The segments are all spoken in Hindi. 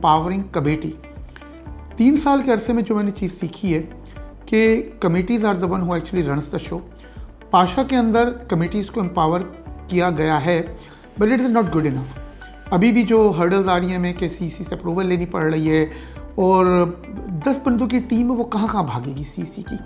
Empowering committee. 3 साल के अरसे में जो मैंने चीज़ सीखी है कि committees are the one who actually runs the show. PASHA के अंदर कमेटीज़ को एम्पावर किया गया है, but it is not good enough. अभी भी जो हर्डल्स आ रही हैं हमें कि सीसी से अप्रूवल लेनी पड़ रही है, और 10 बंदों की टीम है वो कहाँ कहाँ भागेगी सीसी की।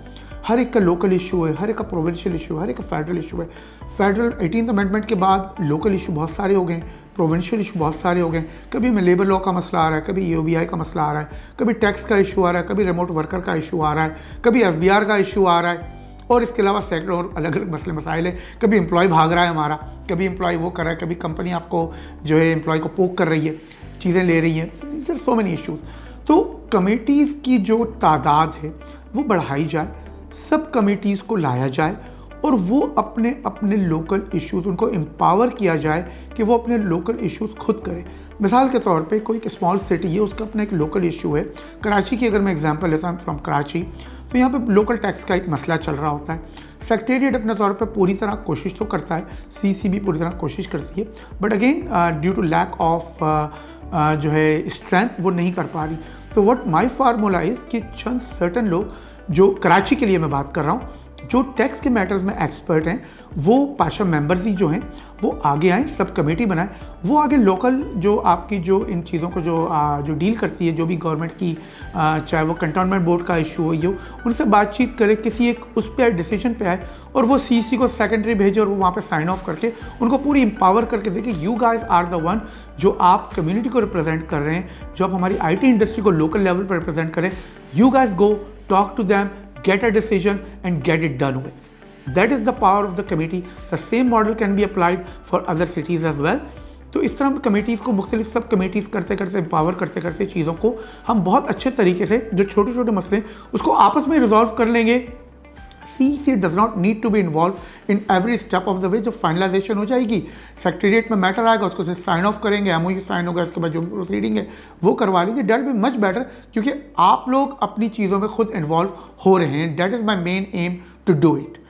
हर एक का लोकल इशू है, हर एक का प्रोविंशियल इशू है, हर एक का फेडरल इशू है। फेडरल 18th अमेंडमेंट के बाद लोकल इशू बहुत सारे हो गए, प्रोविंशियल इशू बहुत सारे हो गए। कभी हमें लेबर लॉ का मसला आ रहा है, कभी EOBI का मसला आ रहा है, कभी टैक्स का इशू आ रहा है, कभी रिमोट वर्कर का इशू आ रहा है, कभी FBR का इशू आ रहा है, और इसके अलावा सैकड़ों और अलग अलग मसले मसाइल है। कभी एम्प्लॉय भाग रहा है हमारा, कभी एम्प्लॉय वो कर रहा है, कभी कंपनी आपको जो है एम्प्लॉय को पोक कर रही है, चीज़ें ले रही है। Sir so many issues. तो कमेटीज़ की जो तादाद है वो बढ़ाई जाए, सब कमेटीज़ को लाया जाए, और वो अपने अपने लोकल इश्यूज़, उनको एम्पावर किया जाए कि वो अपने लोकल इश्यूज़ खुद करें। मिसाल के तौर पे कोई स्मॉल सिटी है, उसका अपना एक लोकल इशू है। कराची की अगर मैं एग्जांपल लेता हूँ, फ्रॉम कराची, तो यहाँ पे लोकल टैक्स का एक मसला चल रहा होता है। सेक्रेटेरिएट अपने तौर पे पूरी तरह कोशिश तो करता है, सीसी भी पूरी तरह कोशिश करती है, but again due to lack of जो है स्ट्रेंथ वो नहीं कर पा रही। तो व्हाट माय फार्मूला इज़ कि चंद सर्टन लोग, जो कराची के लिए मैं बात कर रहा हूँ, जो टैक्स के मैटर्स में एक्सपर्ट हैं, वो पाशा मेंबर्स ही जो हैं वो आगे आएँ, सब कमेटी बनाएं, वो आगे लोकल जो आपकी जो इन चीज़ों को जो डील करती है, जो भी गवर्नमेंट की चाहे वो कंटोनमेंट बोर्ड का इशू हो, ये उनसे बातचीत करे, किसी एक उस पर डिसीजन पे आए, और वो सीसी को सेकेंडरी भेजे और वो वहाँ पे साइन ऑफ करके उनको पूरी एम्पावर करके देखे, you guys are the one जो आप कम्युनिटी को रिप्रेजेंट कर रहे हैं, जो आप हमारी IT इंडस्ट्री को लोकल लेवल पर रिप्रेजेंट करें। You guys go talk to them, get a decision and get it done with. That is the power of the committee. The same model can be applied for other cities as well. तो इस तरह कमेटीज़ को मुख्तलिफ सब कमेटीज़ करते करते एम्पावर करते करते चीज़ों को हम बहुत अच्छे तरीके से, जो छोटे छोटे मसले हैं उसको आपस में रिजॉल्व कर लेंगे। CC does not need to be involved in every step of the way। जब फाइनलाइजेशन हो जाएगी, सेक्रेटेरिएट में मैटर आएगा, उसको सिर्फ साइन ऑफ करेंगे, MOU साइन होगा, इसके बाद जो प्रोसीडिंग है वो करवा लेंगे। डेट बी मच बेटर, क्योंकि आप लोग अपनी चीज़ों में खुद इन्वॉल्व हो रहे हैं। That is my main aim to do it.